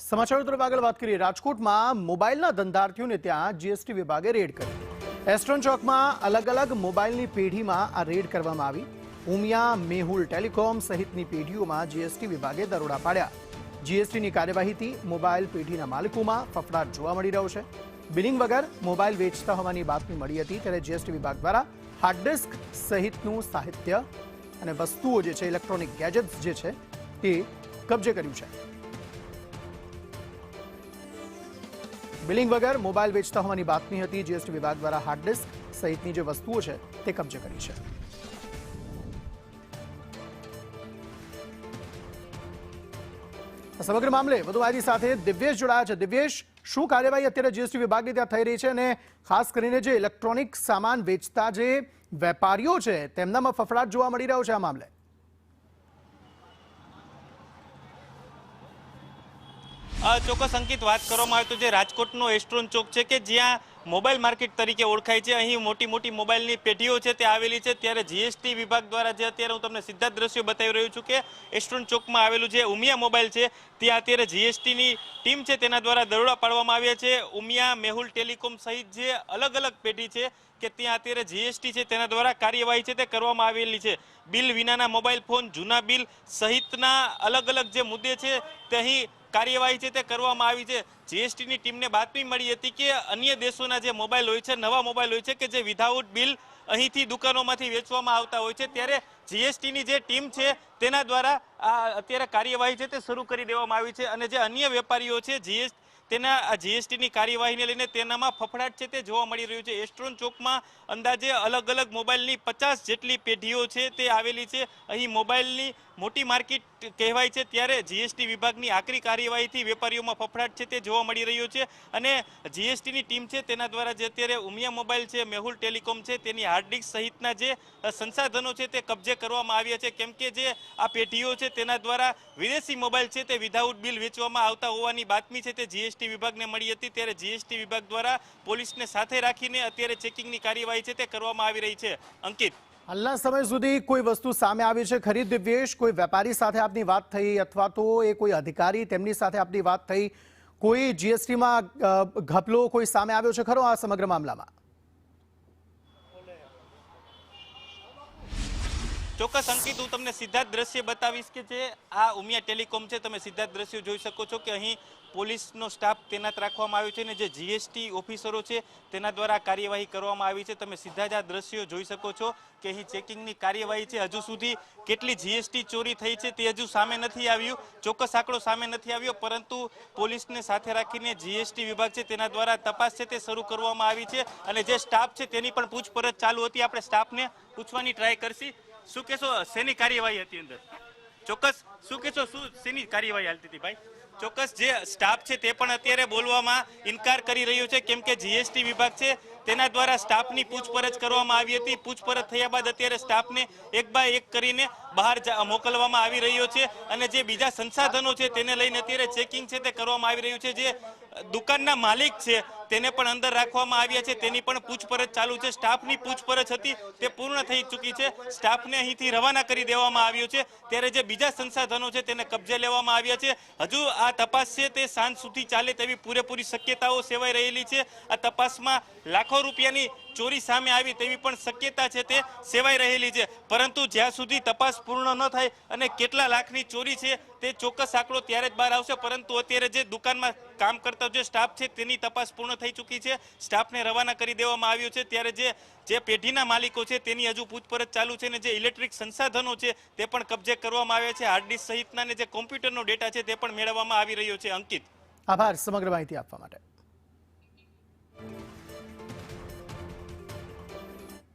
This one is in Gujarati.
સમાચારો તરફ આગળ વાત કરીએ। રાજકોટમાં મોબાઈલના ધંધાર્થીઓને ત્યાં જીએસટી વિભાગે રેડ કરી। એસ્ટ્રોન ચોકમાં અલગ અલગ મોબાઈલની પેઢીમાં આ રેડ કરવામાં આવી। ઉમિયા, મેહુલ ટેલિકોમ સહિતની પેઢીઓમાં જીએસટી વિભાગે દરોડા પાડ્યા। જીએસટીની કાર્યવાહીથી મોબાઈલ પેઢીના માલિકોમાં ફફડાટ જોવા મળી રહ્યો છે। બિલિંગ વગર મોબાઈલ વેચતા હોવાની બાતમી મળી હતી, ત્યારે જીએસટી વિભાગ દ્વારા હાર્ડ ડિસ્ક સહિતનું સાહિત્ય અને વસ્તુઓ જે છે, ઇલેક્ટ્રોનિક ગેજેટ્સ જે છે તે કબજે કર્યું છે। બિલિંગ વગર મોબાઈલ વેચતા હોવાની બાતમી હતી। જીએસટી વિભાગ દ્વારા હાર્ડ ડિસ્ક સહિતની જે વસ્તુઓ છે તે કબજે કરી છે। સમગ્ર મામલે વધુ માહિતી સાથે દિવ્યેશ જોડાયા છે। દિવ્યેશ, શું કાર્યવાહી અત્યારે જીએસટી વિભાગની ત્યાં થઈ રહી છે અને ખાસ કરીને જે ઇલેક્ટ્રોનિક સામાન વેચતા જે વેપારીઓ છે તેમનામાં ફફડાટ જોવા મળી રહ્યો છે આ મામલે? ચોક્કસ અંકિત, વાત કરવામાં આવે તો જે રાજકોટનો એસ્ટ્રોન ચોક છે કે જ્યાં મોબાઈલ માર્કેટ તરીકે ઓળખાય છે, અહીં મોટી મોટી મોબાઈલની પેઢીઓ છે તે આવેલી છે। ત્યારે જીએસટી વિભાગ દ્વારા જે અત્યારે હું તમને સીધા દ્રશ્યો બતાવી રહ્યો છું કે એસ્ટ્રોન ચોકમાં આવેલું જે ઉમિયા મોબાઈલ છે ત્યાં અત્યારે જીએસટીની ટીમ છે તેના દ્વારા દરોડા પાડવામાં આવ્યા છે। ઉમિયા, મેહુલ ટેલિકોમ સહિત જે અલગ અલગ પેઢી છે કે ત્યાં અત્યારે જીએસટી છે તેના દ્વારા કાર્યવાહી છે તે કરવામાં આવેલી છે। બિલ વિનાના મોબાઈલ ફોન, જૂના બિલ સહિતના અલગ અલગ જે મુદ્દે છે તે અહીં કાર્યવાહી છે તે કરવામાં આવી છે। જીએસટીની ટીમને બાતમી મળી હતી કે અન્ય દેશોના જે મોબાઈલ હોય છે, નવા મોબાઈલ હોય છે કે જે વિધાઉટ બિલ અહીંથી દુકાનોમાંથી વેચવામાં આવતા હોય છે, ત્યારે જીએસટીની જે ટીમ છે તેના દ્વારા અત્યારે કાર્યવાહી છે તે શરૂ કરી દેવામાં આવી છે। અને જે અન્ય વેપારીઓ છે તેના જીએસટીની કાર્યવાહીને લઈને તેનામાં ફફડાટ છે તે જોવા મળી રહ્યું છે। એસ્ટ્રોન ચોકમાં અંદાજે અલગ અલગ મોબાઈલની 50 જેટલી પેઢીઓ છે તે આવેલી છે। અહીં મોબાઈલની મોટી માર્કેટ કહેવાય છે, ત્યારે જીએસટી વિભાગની આકરી કાર્યવાહીથી વેપારીઓમાં ફફડાટ છે તે જોવા મળી રહ્યો છે। અને જીએસટીની ટીમ છે તેના દ્વારા જે અત્યારે ઉમિયા મોબાઈલ છે, મેહુલ ટેલિકોમ છે તેની હાર્ડ ડિસ્ક સહિતના જે સંસાધનો છે તે કબજે કરવામાં આવ્યા છે, કેમ કે જે આ પેઢીઓ છે તેના દ્વારા વિદેશી મોબાઈલ છે તે વિધાઉટ બિલ વેચવામાં આવતા હોવાની બાતમી છે તે જીએસટી વિભાગને મળી હતી। ત્યારે જીએસટી વિભાગ દ્વારા પોલીસને સાથે રાખીને અત્યારે ચેકિંગની કાર્યવાહી છે તે કરવામાં આવી રહી છે। અંકિત, હાલના સમય સુધી કોઈ વસ્તુ સામે આવી છે ખરી દિવ્યેશ? કોઈ વેપારી સાથે આપની વાત થઈ અથવા તો એ કોઈ અધિકારી તેમની સાથે આપની વાત થઈ? કોઈ જીએસટીમાં ઘપલો કોઈ સામે આવ્યો છે ખરો આ સમગ્ર મામલામાં? ચોક્કસ અંકિત, હું તમને સીધા જ દ્રશ્ય બતાવીશ કે જે આ ઉમિયા ટેલિકોમ છે, તમે સીધા દ્રશ્યો જોઈ શકો છો કે અહીં પોલીસનો સ્ટાફ તૈનાત રાખવામાં આવ્યો છે અને જે જીએસટી ઓફિસરો છે તેના દ્વારા કાર્યવાહી કરવામાં આવી છે। તમે સીધા જ આ દ્રશ્યો જોઈ શકો છો કે અહીં ચેકિંગની કાર્યવાહી છે। હજુ સુધી કેટલી જીએસટી ચોરી થઈ છે તે હજુ સામે નથી આવ્યું, ચોક્કસ આંકડો સામે નથી આવ્યો, પરંતુ પોલીસને સાથે રાખીને જીએસટી વિભાગ છે તેના દ્વારા તપાસ છે તે શરૂ કરવામાં આવી છે। અને જે સ્ટાફ છે તેની પણ પૂછપરછ ચાલુ હતી। આપણે સ્ટાફને પૂછવાની ટ્રાય કરશી। શું કહેશો, શેની કાર્યવાહી હતી અંદર? ચોક્કસ શું કહેશો, શું શેની કાર્યવાહી હાલતી હતી ભાઈ? ચોક્કસ જે સ્ટાફ છે તે પણ અત્યારે બોલવામાં ઇનકાર કરી રહ્યો છે, કેમ કે જીએસટી વિભાગ છે તેના દ્વારા સ્ટાફની પૂછપરછ કરવામાં આવી હતી। પૂછપરછ થયા બાદ અત્યારે સ્ટાફને એક બાય એક કરીને બહાર મોકલવામાં આવી રહ્યો છે અને જે બીજા સંસાધનો છે તેને લઈને અત્યારે ચેકિંગ છે તે કરવામાં આવી રહ્યું છે। જે દુકાનના માલિક છે તેને પણ અંદર રાખવામાં આવ્યા છે, તેની પણ પૂછપરછ ચાલુ છે। સ્ટાફની પૂછપરછ હતી તે પૂર્ણ થઈ ચૂકી છે, સ્ટાફને અહીંથી રવાના કરી દેવામાં આવ્યો છે। ત્યારે જે બીજા સંસાધનો છે તેને કબજે લેવામાં આવ્યા છે। હજુ આ તપાસ છે તે સાંજ સુધી ચાલે તેવી પૂરેપૂરી શક્યતાઓ સેવાઈ રહેલી છે। આ તપાસમાં લાખો રૂપિયાની ચોરી સામે આવી તેવી પણ શક્યતા છે તે સેવાઈ રહેલી છે, પરંતુ જ્યાં સુધી તપાસ પૂર્ણ ન થાય અને કેટલા લાખની ચોરી છે તે ચોક્કસ આંકડો ત્યારે જ બહાર આવશે। પરંતુ અત્યારે જે દુકાનમાં કામ કરતા જે સ્ટાફ છે તેની તપાસ પૂર્ણ થઈ ચૂકી છે, સ્ટાફને રવાના કરી દેવામાં આવ્યો છે। ત્યારે જે પેઢીના માલિકો છે તેની હજુ પૂછપરછ ચાલુ છે અને જે ઇલેક્ટ્રિક સંસાધનો છે તે પણ કબજે કરવામાં આવ્યા છે। હાર્ડ ડિસ્ક સહિતના જે કોમ્પ્યુટરનો ડેટા છે તે પણ મેળવવામાં આવી રહ્યો છે। અંકિત, આભાર સમગ્ર માહિતી આપવા માટે।